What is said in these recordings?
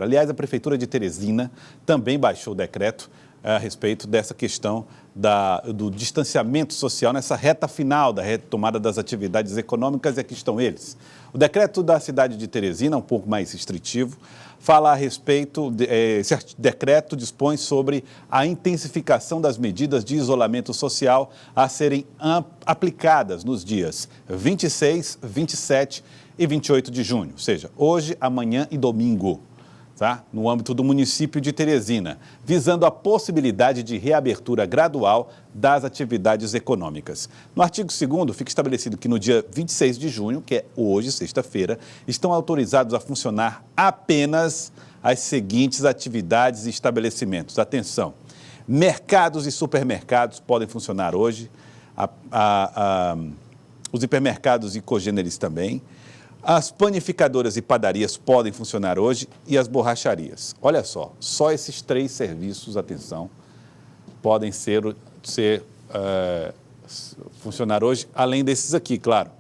Aliás, a Prefeitura de Teresina também baixou o decreto a respeito dessa questão do distanciamento social nessa reta final da retomada das atividades econômicas, e aqui estão eles. O decreto da cidade de Teresina, um pouco mais restritivo, fala a respeito, esse decreto dispõe sobre a intensificação das medidas de isolamento social a serem aplicadas nos dias 26, 27 e 28 de junho, ou seja, hoje, amanhã e domingo. Tá? No âmbito do município de Teresina, visando a possibilidade de reabertura gradual das atividades econômicas. No artigo 2º, fica estabelecido que no dia 26 de junho, que é hoje, sexta-feira, estão autorizados a funcionar apenas as seguintes atividades e estabelecimentos. Atenção, mercados e supermercados podem funcionar hoje, os hipermercados e cogêneres também. As panificadoras e padarias podem funcionar hoje e as borracharias. Olha só esses 3 serviços, atenção, podem funcionar hoje, além desses aqui, claro.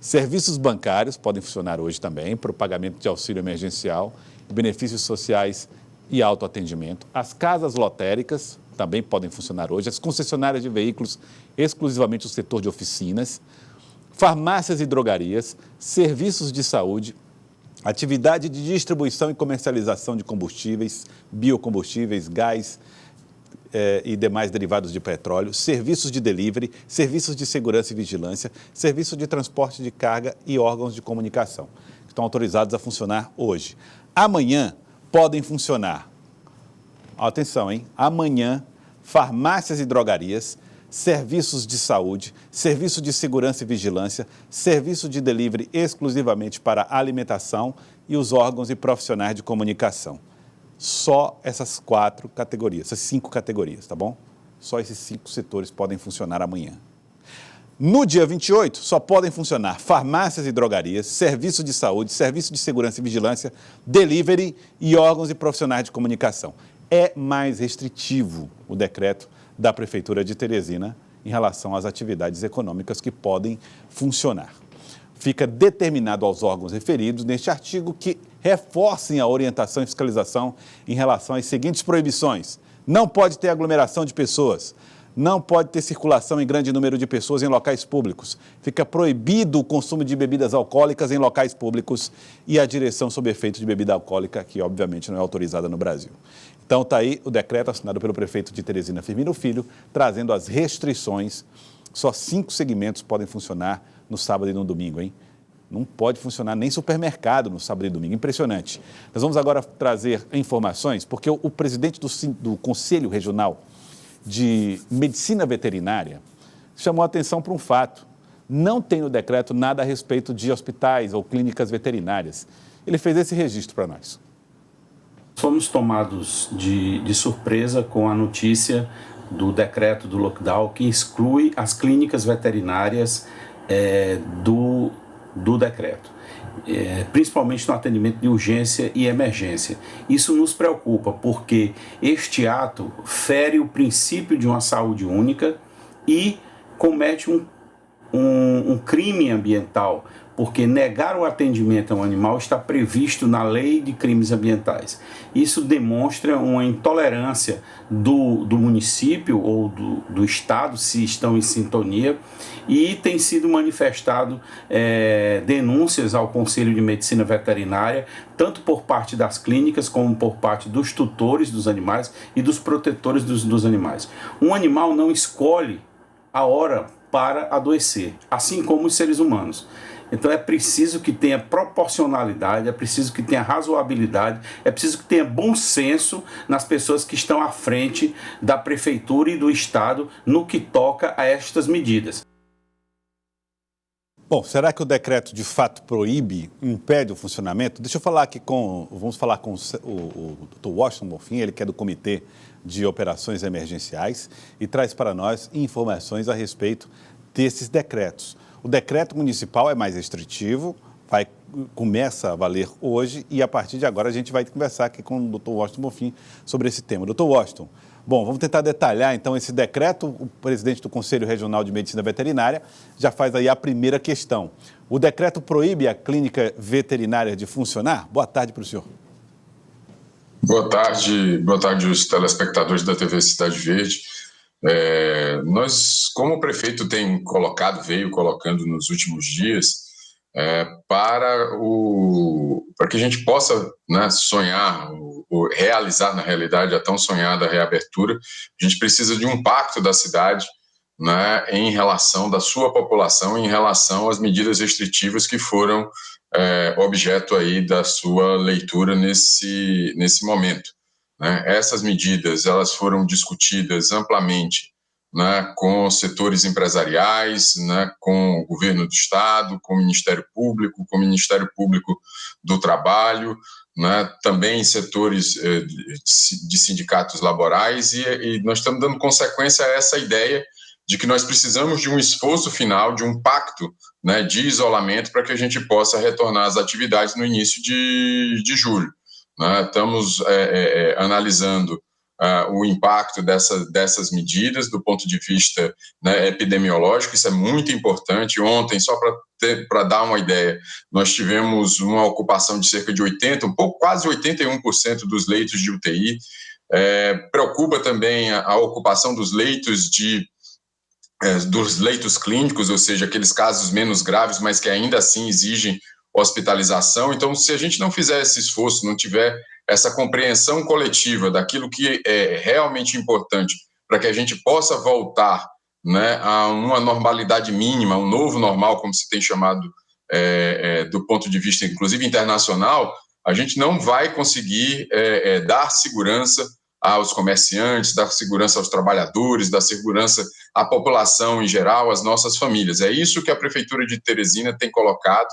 Serviços bancários podem funcionar hoje também, para o pagamento de auxílio emergencial, benefícios sociais e autoatendimento. As casas lotéricas também podem funcionar hoje, as concessionárias de veículos, exclusivamente o setor de oficinas, farmácias e drogarias, serviços de saúde, atividade de distribuição e comercialização de combustíveis, biocombustíveis, gás e demais derivados de petróleo, serviços de delivery, serviços de segurança e vigilância, serviço de transporte de carga e órgãos de comunicação, que estão autorizados a funcionar hoje. Amanhã podem funcionar, atenção, hein? Amanhã, farmácias e drogarias, serviços de saúde, serviço de segurança e vigilância, serviço de delivery exclusivamente para alimentação e os órgãos e profissionais de comunicação. Só essas 4 categorias, essas 5 categorias, tá bom? Só esses 5 setores podem funcionar amanhã. No dia 28, só podem funcionar farmácias e drogarias, serviço de saúde, serviço de segurança e vigilância, delivery e órgãos e profissionais de comunicação. É mais restritivo o decreto da Prefeitura de Teresina em relação às atividades econômicas que podem funcionar. Fica determinado aos órgãos referidos neste artigo que reforcem a orientação e fiscalização em relação às seguintes proibições. Não pode ter aglomeração de pessoas, não pode ter circulação em grande número de pessoas em locais públicos. Fica proibido o consumo de bebidas alcoólicas em locais públicos e a direção sob efeito de bebida alcoólica, que obviamente não é autorizada no Brasil. Então está aí o decreto assinado pelo prefeito de Teresina, Firmino Filho, trazendo as restrições. Só 5 segmentos podem funcionar no sábado e no domingo, hein? Não pode funcionar nem supermercado no sábado e domingo. Impressionante. Nós vamos agora trazer informações, porque o presidente do Conselho Regional de Medicina Veterinária chamou a atenção para um fato. Não tem no decreto nada a respeito de hospitais ou clínicas veterinárias. Ele fez esse registro para nós. Fomos tomados de surpresa com a notícia do decreto do lockdown que exclui as clínicas veterinárias do decreto, principalmente no atendimento de urgência e emergência. Isso nos preocupa porque este ato fere o princípio de uma saúde única e comete um crime ambiental, porque negar o atendimento a um animal está previsto na lei de crimes ambientais. Isso demonstra uma intolerância do município ou do estado, se estão em sintonia, e tem sido manifestado denúncias ao Conselho de Medicina Veterinária, tanto por parte das clínicas como por parte dos tutores dos animais e dos protetores dos animais. Um animal não escolhe a hora para adoecer, assim como os seres humanos. Então é preciso que tenha proporcionalidade, é preciso que tenha razoabilidade, é preciso que tenha bom senso nas pessoas que estão à frente da prefeitura e do estado no que toca a estas medidas. Bom, será que o decreto de fato proíbe, impede o funcionamento? Deixa eu falar aqui vamos falar com o Dr. Washington Bonfim, ele que é do Comitê de Operações Emergenciais e traz para nós informações a respeito desses decretos. O decreto municipal é mais restritivo, começa a valer hoje e a partir de agora a gente vai conversar aqui com o Dr. Washington Bonfim sobre esse tema. Dr. Washington, bom, vamos tentar detalhar então esse decreto. O presidente do Conselho Regional de Medicina Veterinária já faz aí a primeira questão. O decreto proíbe a clínica veterinária de funcionar? Boa tarde para o senhor. Boa tarde os telespectadores da TV Cidade Verde. Nós, como o prefeito veio colocando nos últimos dias, para que a gente possa, né, sonhar, ou realizar, na realidade, a tão sonhada reabertura, a gente precisa de um pacto da cidade, né, em relação da sua população, em relação às medidas restritivas que foram objeto aí da sua leitura nesse momento, né? Essas medidas elas foram discutidas amplamente, né, com setores empresariais, né, com o governo do estado, com o Ministério Público, do Trabalho, né, também setores de sindicatos laborais, e nós estamos dando consequência a essa ideia de que nós precisamos de um esforço final, de um pacto, né, de isolamento para que a gente possa retornar às atividades no início de julho. Né? Estamos analisando o impacto dessas medidas do ponto de vista, né, epidemiológico. Isso é muito importante. Ontem, só para dar uma ideia, nós tivemos uma ocupação de cerca de 80%, quase 81% dos leitos de UTI. Preocupa também a ocupação dos leitos clínicos, ou seja, aqueles casos menos graves, mas que ainda assim exigem hospitalização. Então, se a gente não fizer esse esforço, não tiver essa compreensão coletiva daquilo que é realmente importante para que a gente possa voltar, né, a uma normalidade mínima, um novo normal, como se tem chamado do ponto de vista, inclusive, internacional, a gente não vai conseguir dar segurança aos comerciantes, dar segurança aos trabalhadores, dar segurança à população em geral, às nossas famílias. É isso que a Prefeitura de Teresina tem colocado,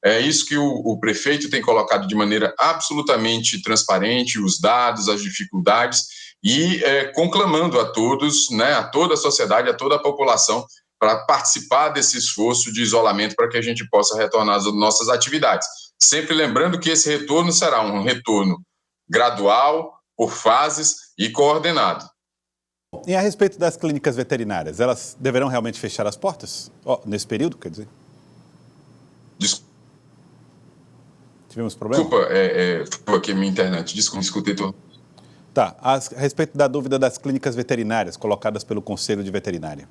é isso que o prefeito tem colocado de maneira absolutamente transparente, os dados, as dificuldades, e conclamando a todos, né, a toda a sociedade, a toda a população, para participar desse esforço de isolamento para que a gente possa retornar às nossas atividades. Sempre lembrando que esse retorno será um retorno gradual, por fases e coordenado. E a respeito das clínicas veterinárias, elas deverão realmente fechar as portas? Nesse período, quer dizer? Tivemos problema? Desculpa, foi aqui a minha internet. Desculpa, escutei tudo. Tá, a respeito da dúvida das clínicas veterinárias colocadas pelo Conselho de Veterinária.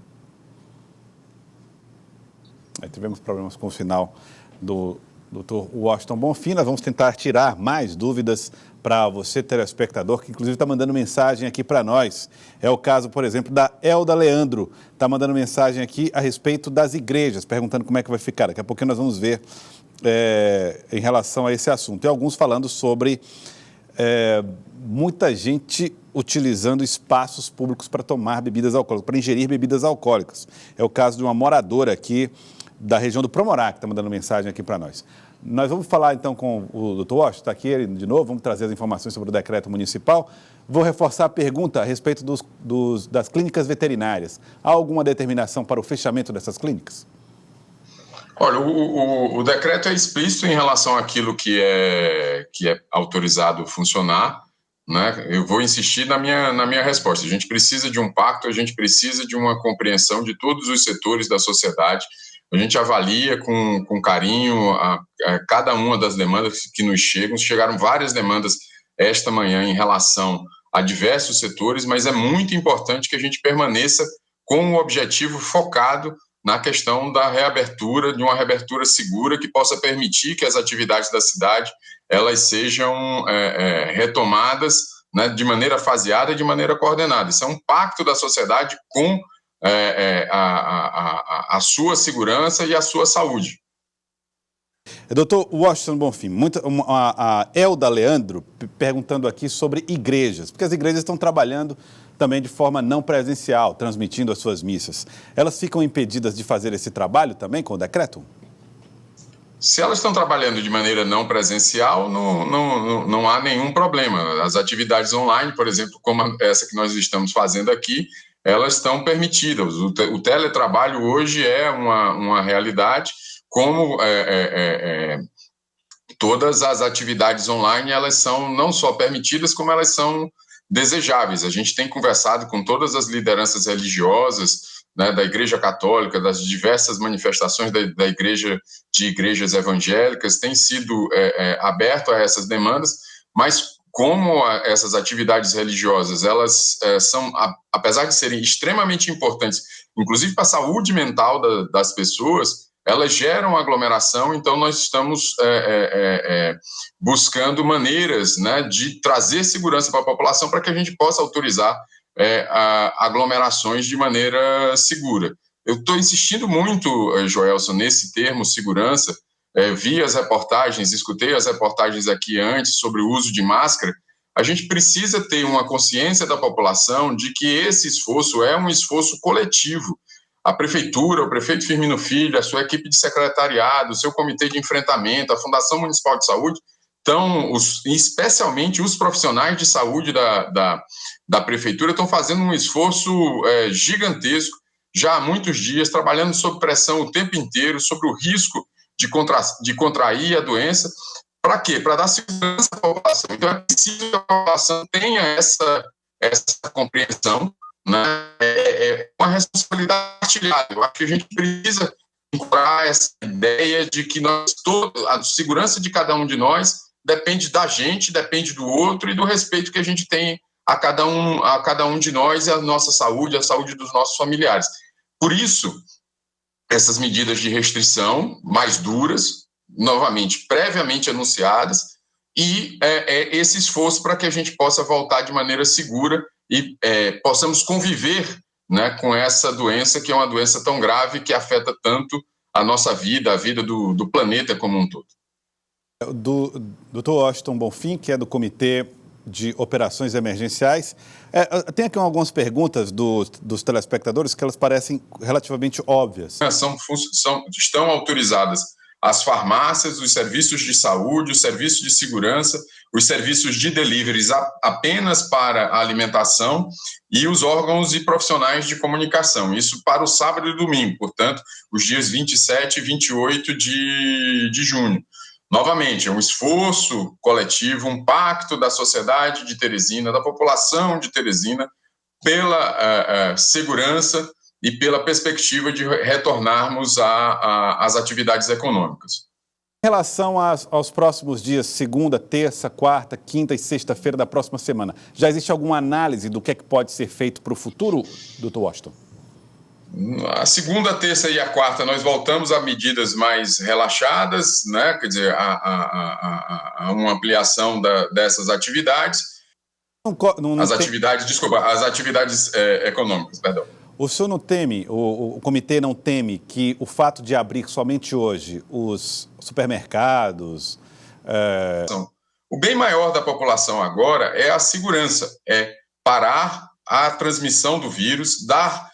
Tivemos problemas com o sinal do Dr. Washington Bonfim. Nós vamos tentar tirar mais dúvidas para você, telespectador, que inclusive está mandando mensagem aqui para nós. É o caso, por exemplo, da Elda Leandro. Está mandando mensagem aqui a respeito das igrejas, perguntando como é que vai ficar. Daqui a pouquinho nós vamos ver em relação a esse assunto. E alguns falando sobre muita gente utilizando espaços públicos para tomar bebidas alcoólicas, para ingerir bebidas alcoólicas. É o caso de uma moradora aqui da região do Promorá, que está mandando mensagem aqui para nós. Nós vamos falar então com o Dr. Washington, está aqui de novo, vamos trazer as informações sobre o decreto municipal. Vou reforçar a pergunta a respeito das clínicas veterinárias. Há alguma determinação para o fechamento dessas clínicas? Olha, o decreto é explícito em relação àquilo que é autorizado funcionar, né? Eu vou insistir na minha resposta. A gente precisa de um pacto, a gente precisa de uma compreensão de todos os setores da sociedade. A gente avalia com carinho cada uma das demandas que nos chegam. Chegaram várias demandas esta manhã em relação a diversos setores, mas é muito importante que a gente permaneça com o objetivo focado na questão da reabertura, de uma reabertura segura que possa permitir que as atividades da cidade elas sejam retomadas, né, de maneira faseada e de maneira coordenada. Isso é um pacto da sociedade com a sua segurança e a sua saúde. Doutor Washington Bonfim, a Elda Leandro perguntando aqui sobre igrejas, porque as igrejas estão trabalhando também de forma não presencial, transmitindo as suas missas. Elas ficam impedidas de fazer esse trabalho também com o decreto? Se elas estão trabalhando de maneira não presencial, não há nenhum problema. As atividades online, por exemplo, como essa que nós estamos fazendo aqui, elas estão permitidas. O teletrabalho hoje é uma realidade, como todas as atividades online, elas são não só permitidas, como elas são desejáveis. A gente tem conversado com todas as lideranças religiosas, né, da Igreja Católica, das diversas manifestações da igreja, de igrejas evangélicas, tem sido aberto a essas demandas, mas como essas atividades religiosas, elas são, apesar de serem extremamente importantes, inclusive para a saúde mental das pessoas, elas geram aglomeração, então nós estamos buscando maneiras, né, de trazer segurança para a população para que a gente possa autorizar aglomerações de maneira segura. Eu estou insistindo muito, Joelson, nesse termo segurança. Vi as reportagens, escutei as reportagens aqui antes sobre o uso de máscara. A gente precisa ter uma consciência da população de que esse esforço é um esforço coletivo. A prefeitura, o prefeito Firmino Filho, a sua equipe de secretariado, o seu comitê de enfrentamento, a Fundação Municipal de Saúde, especialmente os profissionais de saúde da prefeitura, estão fazendo um esforço gigantesco, já há muitos dias, trabalhando sob pressão o tempo inteiro, sobre o risco de contrair a doença. Para quê? Para dar segurança à população. Então, é preciso que a população tenha essa compreensão, né? É uma responsabilidade partilhada. Eu acho que a gente precisa encontrar essa ideia de que a segurança de cada um de nós depende da gente, depende do outro e do respeito que a gente tem a cada um de nós e a nossa saúde, a saúde dos nossos familiares. Por isso, essas medidas de restrição mais duras, novamente, previamente anunciadas, e esse esforço para que a gente possa voltar de maneira segura e possamos conviver, né, com essa doença, que é uma doença tão grave que afeta tanto a nossa vida, a vida do planeta como um todo. Do Dr. Washington Bonfim, que é do Comitê de Operações Emergenciais. Tem aqui algumas perguntas dos telespectadores que elas parecem relativamente óbvias. Estão autorizadas as farmácias, os serviços de saúde, os serviços de segurança, os serviços de deliveries apenas para a alimentação e os órgãos e profissionais de comunicação. Isso para o sábado e domingo, portanto, os dias 27 e 28 de junho. Novamente, é um esforço coletivo, um pacto da sociedade de Teresina, da população de Teresina, pela segurança e pela perspectiva de retornarmos às atividades econômicas. Em relação aos próximos dias, segunda, terça, quarta, quinta e sexta-feira da próxima semana, já existe alguma análise do que pode ser feito para o futuro, Dr. Washington? A segunda, terça e a quarta nós voltamos a medidas mais relaxadas, né? Quer dizer, a uma ampliação dessas atividades. As atividades econômicas, perdão. O senhor não teme, o comitê não teme que o fato de abrir somente hoje os supermercados... O bem maior da população agora é a segurança, é parar a transmissão do vírus, dar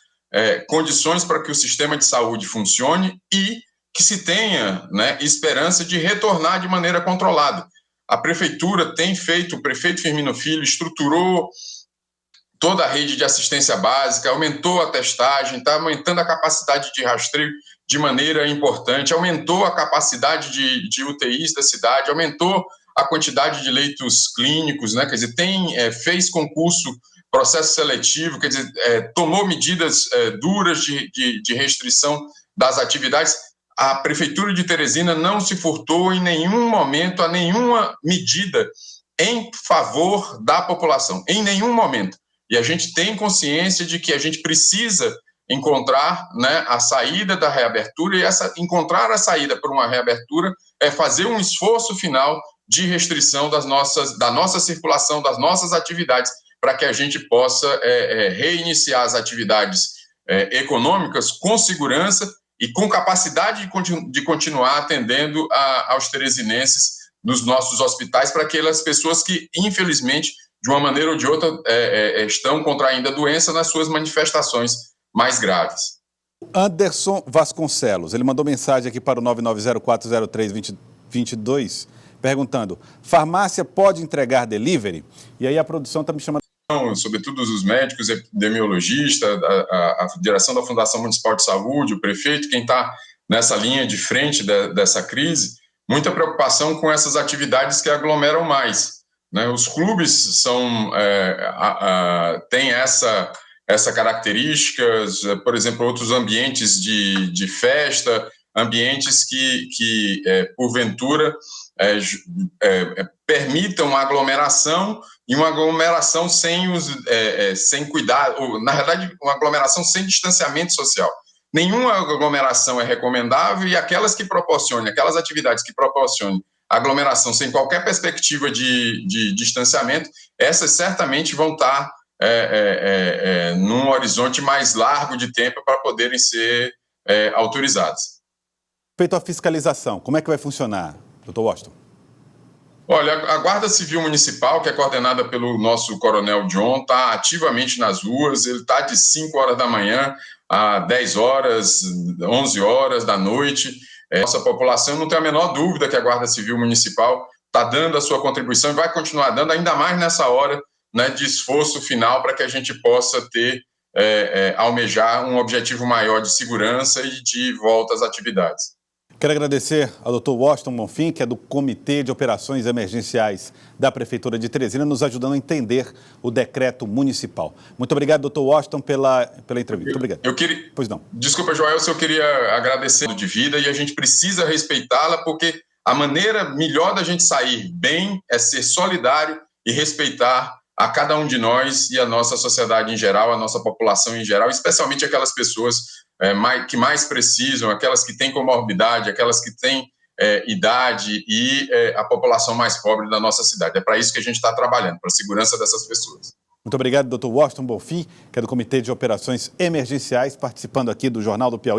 condições para que o sistema de saúde funcione e que se tenha, né, esperança de retornar de maneira controlada. A prefeitura tem feito, o prefeito Firmino Filho estruturou toda a rede de assistência básica, aumentou a testagem, está aumentando a capacidade de rastreio de maneira importante, aumentou a capacidade de UTIs da cidade, aumentou a quantidade de leitos clínicos, né? Quer dizer, fez concurso, processo seletivo, quer dizer, tomou medidas duras de restrição das atividades. A Prefeitura de Teresina não se furtou em nenhum momento a nenhuma medida em favor da população, em nenhum momento. E a gente tem consciência de que a gente precisa encontrar, né, a saída da reabertura, e encontrar a saída para uma reabertura é fazer um esforço final de restrição da nossa circulação, das nossas atividades, para que a gente possa reiniciar as atividades econômicas com segurança e com capacidade de continuar atendendo aos teresinenses nos nossos hospitais, para aquelas pessoas que, infelizmente, de uma maneira ou de outra, estão contraindo a doença nas suas manifestações mais graves. Anderson Vasconcelos, ele mandou mensagem aqui para o 990-403-2022, perguntando: farmácia pode entregar delivery? E aí a produção está me chamando... Sobretudo os médicos, epidemiologistas, a direção da Fundação Municipal de Saúde, o prefeito, quem está nessa linha de frente dessa crise, muita preocupação com essas atividades que aglomeram mais, né? Os clubes têm essa característica, por exemplo, outros ambientes de festa, ambientes que porventura, permitam a aglomeração, e uma aglomeração sem cuidado, ou, na verdade, uma aglomeração sem distanciamento social. Nenhuma aglomeração é recomendável, e aquelas atividades que proporcionem aglomeração sem qualquer perspectiva de distanciamento, essas certamente vão estar num horizonte mais largo de tempo para poderem ser autorizadas. Feito a fiscalização, como é que vai funcionar, doutor Washington? Olha, a Guarda Civil Municipal, que é coordenada pelo nosso Coronel John, está ativamente nas ruas. Ele está de 5 horas da manhã a 10 horas, 11 horas da noite. Nossa população, não tem a menor dúvida que a Guarda Civil Municipal está dando a sua contribuição e vai continuar dando, ainda mais nessa hora, né, de esforço final, para que a gente possa almejar um objetivo maior de segurança e de volta às atividades. Quero agradecer ao doutor Washington Bonfim, que é do Comitê de Operações Emergenciais da Prefeitura de Teresina, nos ajudando a entender o decreto municipal. Muito obrigado, doutor Washington, pela entrevista. Muito obrigado. Pois não. Desculpa, Joel, eu queria agradecer de vida, e a gente precisa respeitá-la, porque a maneira melhor da gente sair bem é ser solidário e respeitar a cada um de nós e a nossa sociedade em geral, a nossa população em geral, especialmente aquelas pessoas que mais precisam, aquelas que têm comorbidade, aquelas que têm idade e a população mais pobre da nossa cidade. É para isso que a gente está trabalhando, para a segurança dessas pessoas. Muito obrigado, doutor Washington Bonfim, que é do Comitê de Operações Emergenciais, participando aqui do Jornal do Piauí.